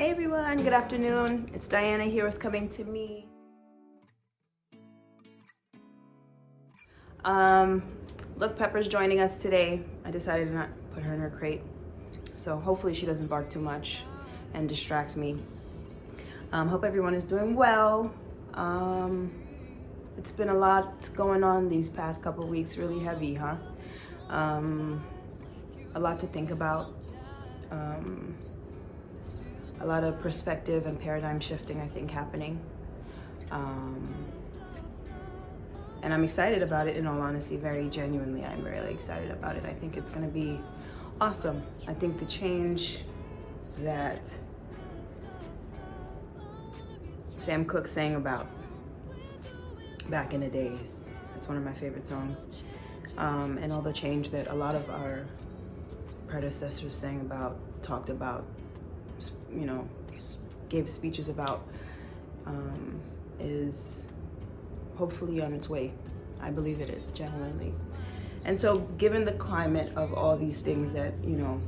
Hey everyone, good afternoon. It's Diana here with Coming to Me. Look, Pepper's joining us today. I decided to not put her in her crate, so hopefully she doesn't bark too much and distracts me. Hope everyone is doing well. It's been a lot going on these past couple weeks, really heavy, huh? A lot to think about. A lot of perspective and paradigm shifting, I think, happening. And I'm excited about it, in all honesty, very genuinely. I'm really excited about it. I think it's gonna be awesome. I think the change that Sam Cooke sang about back in the days, that's one of my favorite songs. And all the change that a lot of our predecessors sang about, talked about, you know, gave speeches about, is hopefully on its way. I believe it is, genuinely. And so given the climate of all these things that, you know,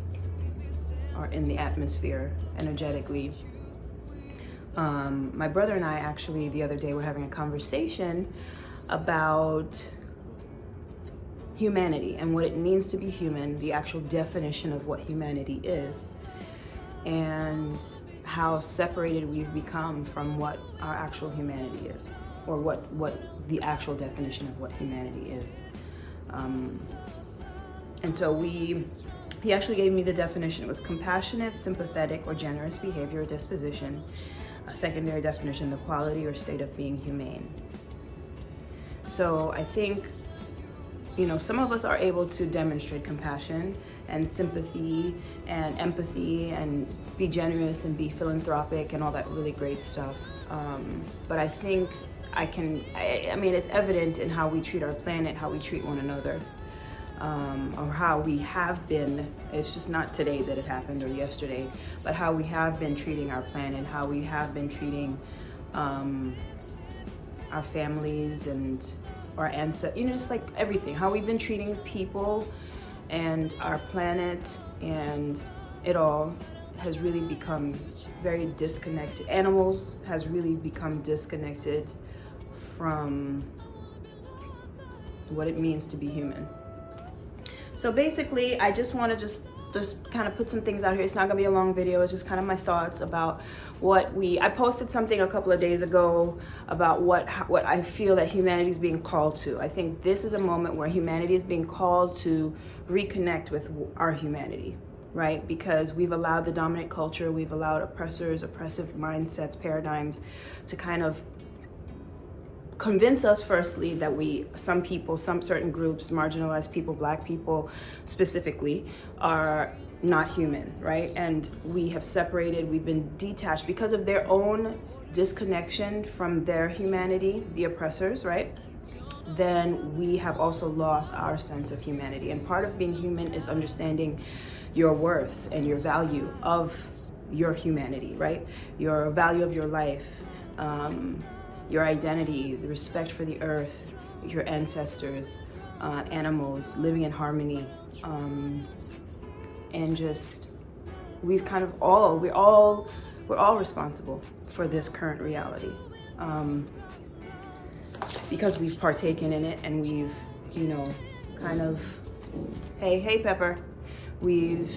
are in the atmosphere energetically, my brother and I actually the other day were having a conversation about humanity and what it means to be human, the actual definition of what humanity is, and how separated we've become from what our actual humanity is, or what the actual definition of what humanity is. And so he actually gave me the definition. It was compassionate, sympathetic, or generous behavior or disposition. A secondary definition, the quality or state of being humane. So I think, you know, some of us are able to demonstrate compassion and sympathy and empathy and be generous and be philanthropic and all that really great stuff. But I think I mean, it's evident in how we treat our planet, how we treat one another, or how we have been. It's just not today that it happened or yesterday, but how we have been treating our planet, how we have been treating our families and our ancestors, you know, just like everything, how we've been treating people and our planet, and it all has really become very disconnected. Animals has really become disconnected from what it means to be human. So basically, I just want to just kind of put some things out here. It's not gonna be a long video. It's just kind of my thoughts about I posted something a couple of days ago about what I feel that humanity is being called to. I think this is a moment where humanity is being called to reconnect with our humanity, right? Because we've allowed the dominant culture, we've allowed oppressors, oppressive mindsets, paradigms to kind of convince us, firstly, that some people, some certain groups, marginalized people, Black people specifically, are not human, right? And we have separated, we've been detached because of their own disconnection from their humanity, the oppressors, right? Then we have also lost our sense of humanity. And part of being human is understanding your worth and your value of your humanity, right? Your value of your life, your identity, the respect for the earth, your ancestors, animals, living in harmony, and just we're all responsible for this current reality, because we've partaken in it and we've, you know, kind of, hey Pepper, we've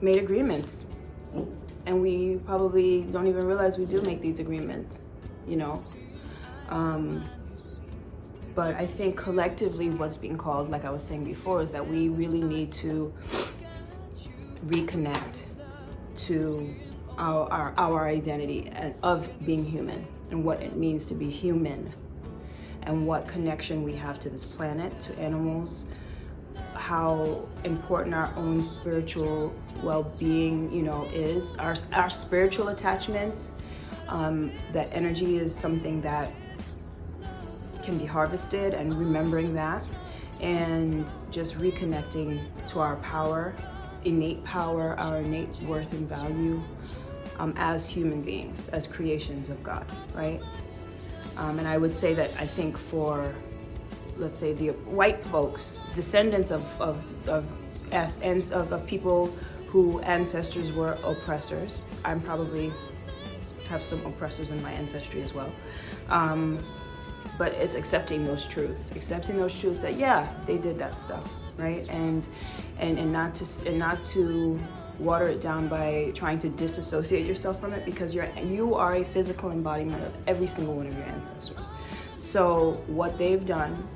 made agreements. And we probably don't even realize we do make these agreements, you know. But I think collectively what's being called, like I was saying before, is that we really need to reconnect to our identity of being human and what it means to be human and what connection we have to this planet, to animals, how important our own spiritual well-being, you know, is, our spiritual attachments, that energy is something that can be harvested, and remembering that, and just reconnecting to our power, our innate worth and value, as human beings, as creations of God, right? And I would say that I think for, let's say, the white folks, descendants of people who ancestors were oppressors. I'm probably have some oppressors in my ancestry as well. But it's accepting those truths that, yeah, they did that stuff, right? And not to water it down by trying to disassociate yourself from it, because you are a physical embodiment of every single one of your ancestors. So what they've done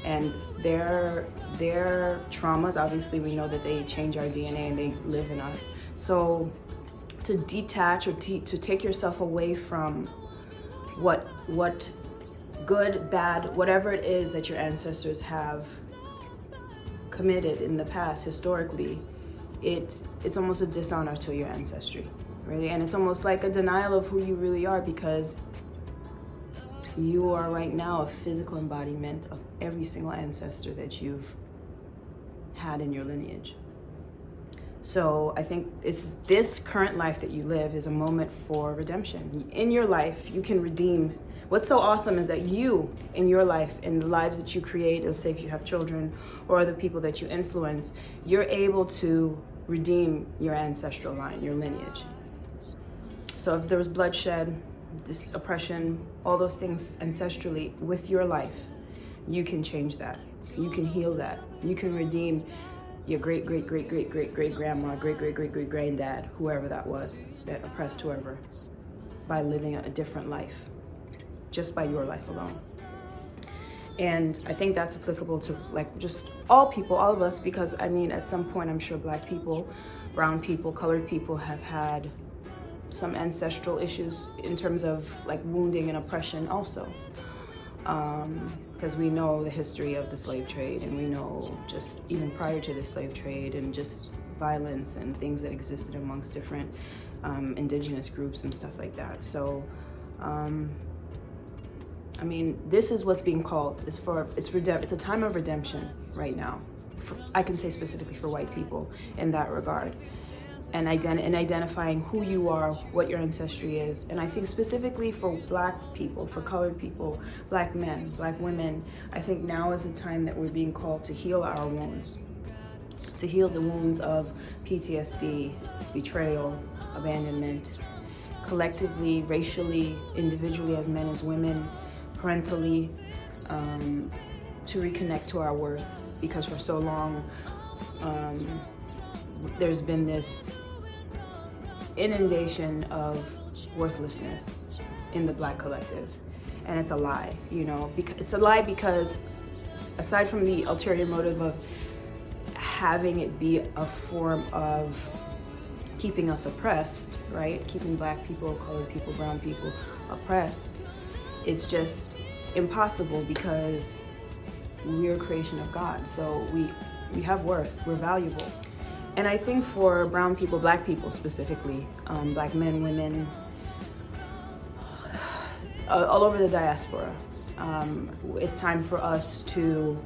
and their traumas, obviously we know that they change our DNA and they live in us. So to detach or to take yourself away from what good, bad, whatever it is that your ancestors have committed in the past, historically, it's almost a dishonor to your ancestry, really. And it's almost like a denial of who you really are, because you are right now a physical embodiment of every single ancestor that you've had in your lineage. So I think it's this current life that you live is a moment for redemption. In your life, you can redeem. What's so awesome is that you, in your life, in the lives that you create, let's say if you have children or other people that you influence, you're able to redeem your ancestral line, your lineage. So if there was bloodshed, this oppression, all those things ancestrally with your life, you can change that. You can heal that. You can redeem your great-great-great-great-great-great-grandma, great-great-great-great-granddad, whoever that was, that oppressed whoever, by living a different life, just by your life alone. And I think that's applicable to like just all people, all of us, because I mean, at some point, I'm sure Black people, brown people, colored people have had some ancestral issues in terms of like wounding and oppression also. Because we know the history of the slave trade, and we know just even prior to the slave trade and just violence and things that existed amongst different indigenous groups and stuff like that. So, I mean, this is what's being called. It's a time of redemption right now. I can say specifically for white people in that regard. And identifying who you are, what your ancestry is. And I think specifically for Black people, for colored people, Black men, Black women, I think now is the time that we're being called to heal our wounds, to heal the wounds of PTSD, betrayal, abandonment, collectively, racially, individually as men, as women, parentally, to reconnect to our worth. Because for so long, there's been this inundation of worthlessness in the Black collective, and it's a lie, you know. It's a lie because aside from the ulterior motive of having it be a form of keeping us oppressed, right? Keeping Black people, colored people, brown people oppressed, it's just impossible because we're a creation of God. So we have worth, we're valuable. And I think for brown people, Black people specifically, Black men, women, all over the diaspora, it's time for us to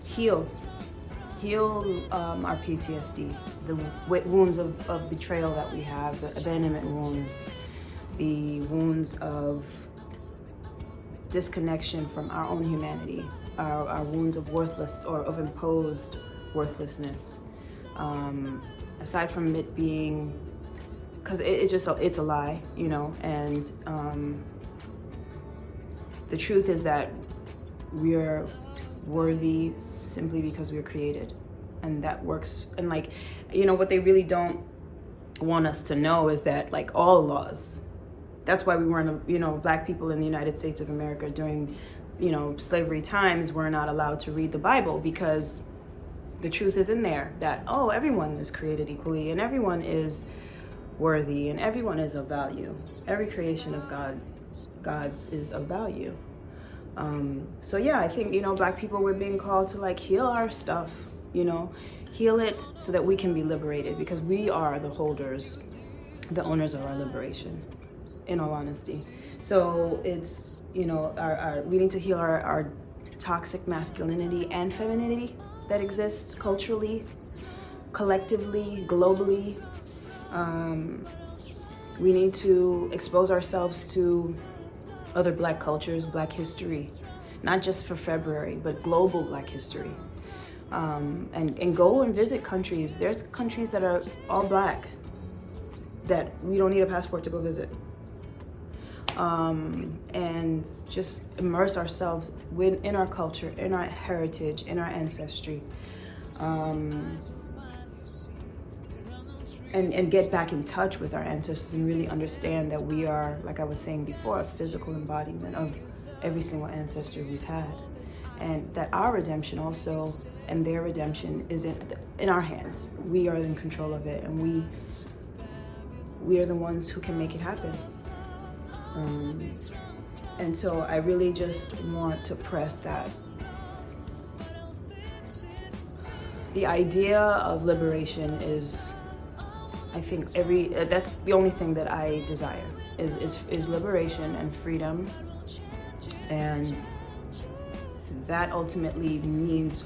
heal our PTSD, the wounds of betrayal that we have, the abandonment wounds, the wounds of disconnection from our own humanity, our wounds of worthless or of imposed worthlessness. Aside from it being, because it's a lie, you know, and the truth is that we're worthy simply because we're created, and that works. And like, you know, what they really don't want us to know is that like all laws, that's why we weren't, you know, Black people in the United States of America during, you know, slavery times were not allowed to read the Bible, because the truth is in there that, oh, everyone is created equally and everyone is worthy and everyone is of value. Every creation of God's is of value. So yeah, I think, you know, Black people, we're being called to like heal our stuff, you know, heal it so that we can be liberated, because we are the holders, the owners of our liberation, in all honesty. So it's, you know, we need to heal our toxic masculinity and femininity that exists culturally, collectively, globally. We need to expose ourselves to other Black cultures, Black history, not just for February, but global Black history. and go and visit countries. There's countries that are all black that we don't need a passport to go visit. And just immerse ourselves in our culture, in our heritage, in our ancestry, and get back in touch with our ancestors and really understand that we are, like I was saying before, a physical embodiment of every single ancestor we've had, and that our redemption also and their redemption is in our hands. We are in control of it, and we are the ones who can make it happen. And so I really just want to press that the idea of liberation is, I think that's the only thing that I desire is liberation and freedom, and that ultimately means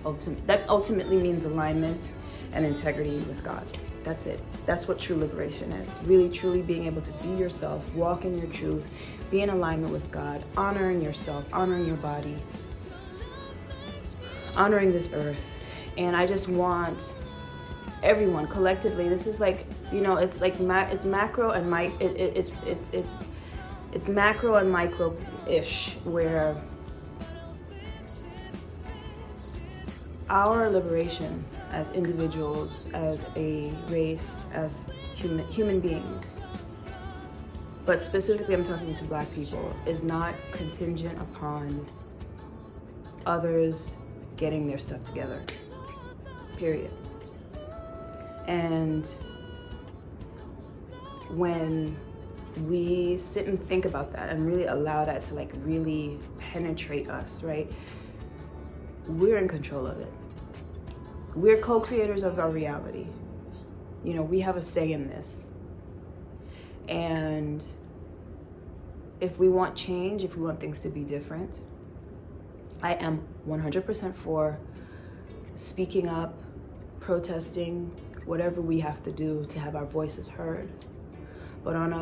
alignment and integrity with God. That's it. That's what true liberation is. Really, truly being able to be yourself, walk in your truth, be in alignment with God, honoring yourself, honoring your body, honoring this earth. And I just want everyone collectively. This is like, it's like it's macro and it's macro and micro-ish, where our liberation as individuals, as a race, as human beings, but specifically I'm talking to Black people, is not contingent upon others getting their stuff together, period. And when we sit and think about that and really allow that to really penetrate us, right? We're in control of it. We're co-creators of our reality. We have a say in this. And if we want change, if we want things to be different, I am 100% for speaking up, protesting, whatever we have to do to have our voices heard. But on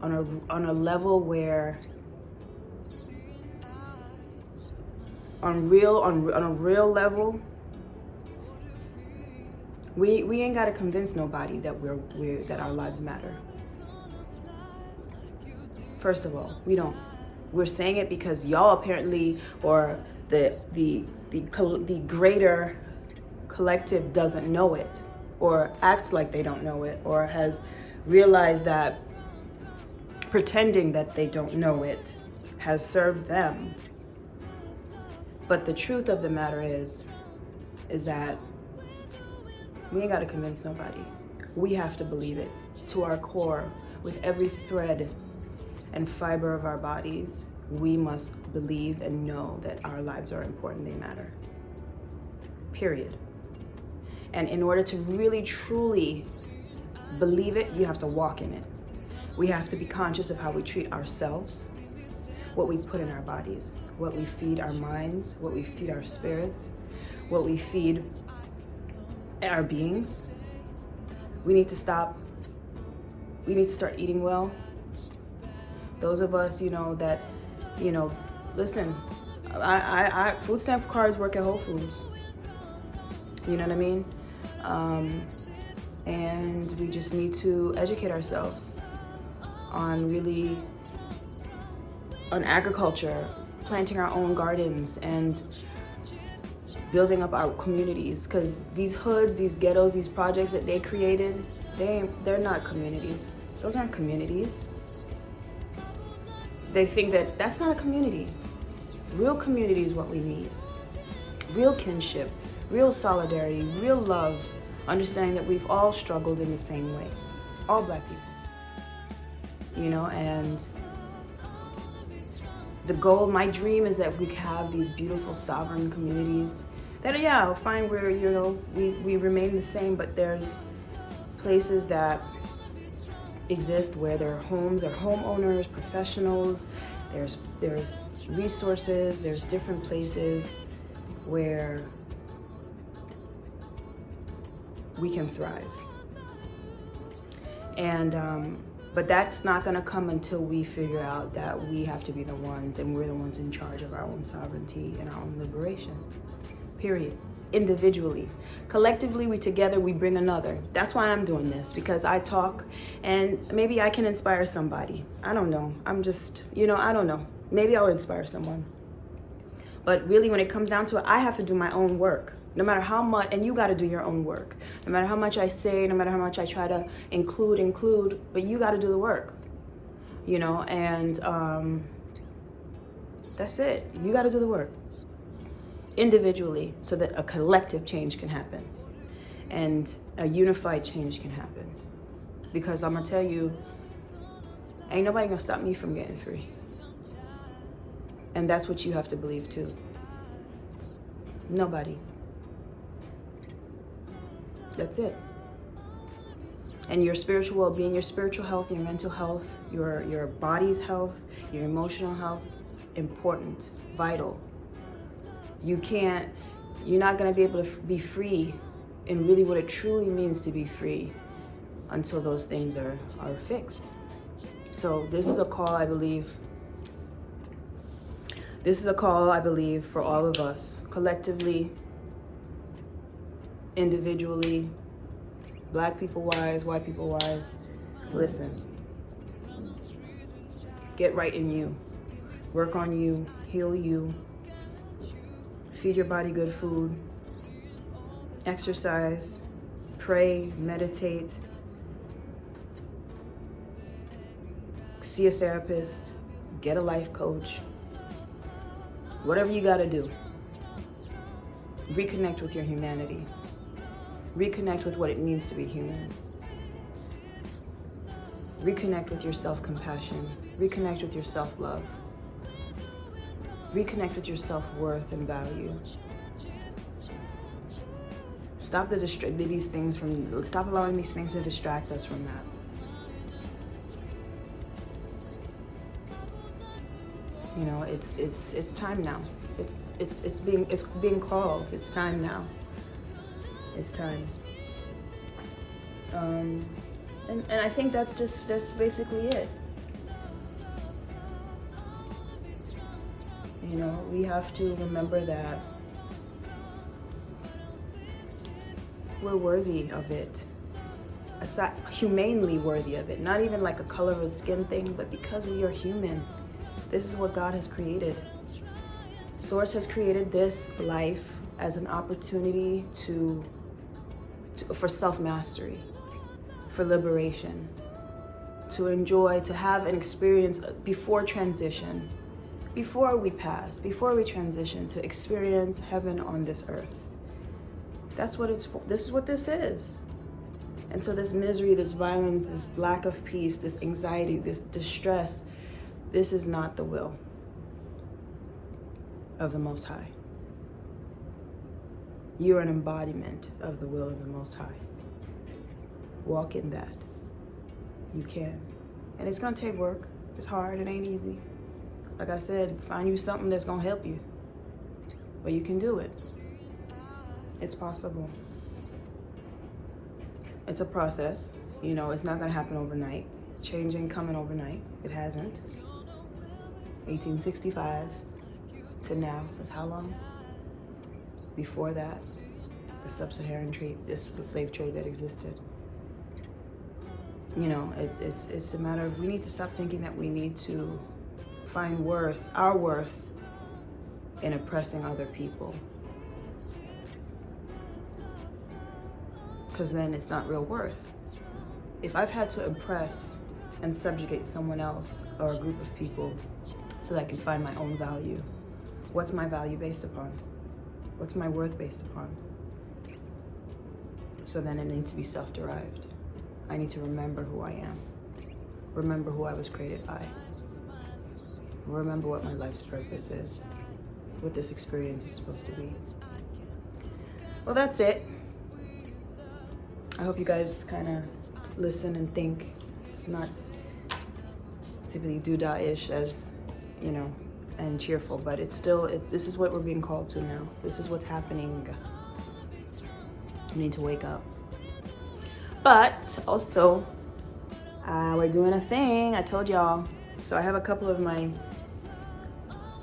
a level where on a real level, we ain't gotta convince nobody that that our lives matter. First of all, we don't. We're saying it because y'all apparently, or the greater collective doesn't know it, or acts like they don't know it, or has realized that pretending that they don't know it has served them. But the truth of the matter is that we ain't got to convince nobody. We have to believe it to our core, with every thread and fiber of our bodies. We must believe and know that our lives are important, they matter. Period. And in order to really, truly believe it, you have to walk in it. We have to be conscious of how we treat ourselves, what we put in our bodies, what we feed our minds, what we feed our spirits, what we feed our beings. We need to stop. We need to start eating well. Those of us, that, listen, I food stamp cards work at Whole Foods. You know what I mean? And we just need to educate ourselves on agriculture, planting our own gardens, and building up our communities. Because these hoods, these ghettos, these projects that they created, they're not communities. Those aren't communities. They think that that's not a community. Real community is what we need. Real kinship, real solidarity, real love, understanding that we've all struggled in the same way. All Black people. And the goal, my dream is that we have these beautiful sovereign communities that, yeah, fine, we're, we remain the same, but there's places that exist where there are homes, there are homeowners, professionals, there's resources, there's different places where we can thrive. And but that's not going to come until we figure out that we have to be the ones, and we're the ones in charge of our own sovereignty and our own liberation. Period. individually. Collectively, we together, we bring another. That's why I'm doing this, because I talk and maybe I can inspire somebody. I don't know. I'm just, I don't know. Maybe I'll inspire someone. But really, when it comes down to it, I have to do my own work. No matter how much, and you got to do your own work. No matter how much I say, no matter how much I try to include, but you got to do the work. And that's it. You got to do the work individually so that a collective change can happen and a unified change can happen. Because I'm going to tell you, ain't nobody going to stop me from getting free. And that's what you have to believe too. Nobody. That's it. And your spiritual well-being, your spiritual health, your mental health, your body's health, your emotional health, important, vital. You're not going to be able to be free in really what it truly means to be free until those things are fixed. So this is a call, I believe. This is a call, I believe, for all of us, collectively, individually, Black people wise, white people wise. Listen. Get right in you. Work on you. Heal you. Feed your body good food. Exercise. Pray. Meditate. See a therapist. Get a life coach. Whatever you gotta do. Reconnect with your humanity. Reconnect with what it means to be human. Reconnect with your self-compassion. Reconnect with your self-love. Reconnect with your self-worth and value. Stop allowing these things to distract us from that. It's time now. It's being called. It's time now. It's time. And I think that's basically it. We have to remember that we're worthy of it. Humanely worthy of it. Not even like a color of skin thing, but because we are human. This is what God has created. Source has created this life as an opportunity for self-mastery, for liberation, to enjoy, to have an experience before transition, before we pass, before we transition, to experience heaven on this earth. That's what it's for. This is what this is. And so this misery, this violence, this lack of peace, this anxiety, this distress, this is not the will of the Most High. You are an embodiment of the will of the Most High. Walk in that. You can. And it's going to take work. It's hard. It ain't easy. Like I said, find you something that's going to help you. But you can do it. It's possible. It's a process. It's not going to happen overnight. Change ain't coming overnight. It hasn't. 1865 to now is how long? Before that, the sub-Saharan trade, the slave trade that existed. It's a matter of, we need to stop thinking that we need to find our worth in oppressing other people. Because then it's not real worth. If I've had to oppress and subjugate someone else or a group of people so that I can find my own value, what's my value based upon? What's my worth based upon? So then it needs to be self-derived. I need to remember who I am. Remember who I was created by. Remember what my life's purpose is. What this experience is supposed to be. Well, that's it. I hope you guys kind of listen and think. It's not typically doodah-ish as, and cheerful, but this is what we're being called to now. This is what's happening. We need to wake up. But also, we're doing a thing, I told y'all. So I have a couple of my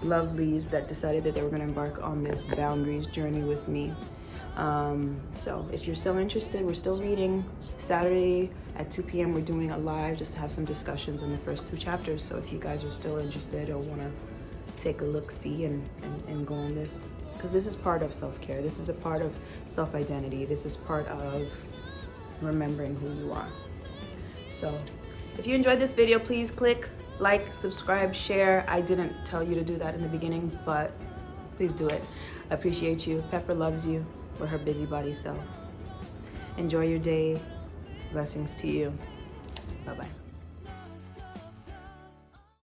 lovelies that decided that they were gonna embark on this boundaries journey with me. So if you're still interested, we're still reading. Saturday at 2 p.m. we're doing a live just to have some discussions on the first 2 chapters. So if you guys are still interested or want to take a look, see, and go on this, because this is part of self-care. This is a part of self-identity. This is part of remembering who you are. So if you enjoyed this video, please click like, subscribe, share. I didn't tell you to do that in the beginning, but please do it. I appreciate you. Pepper loves you for her busybody self. Enjoy your day. Blessings to you. Bye-bye.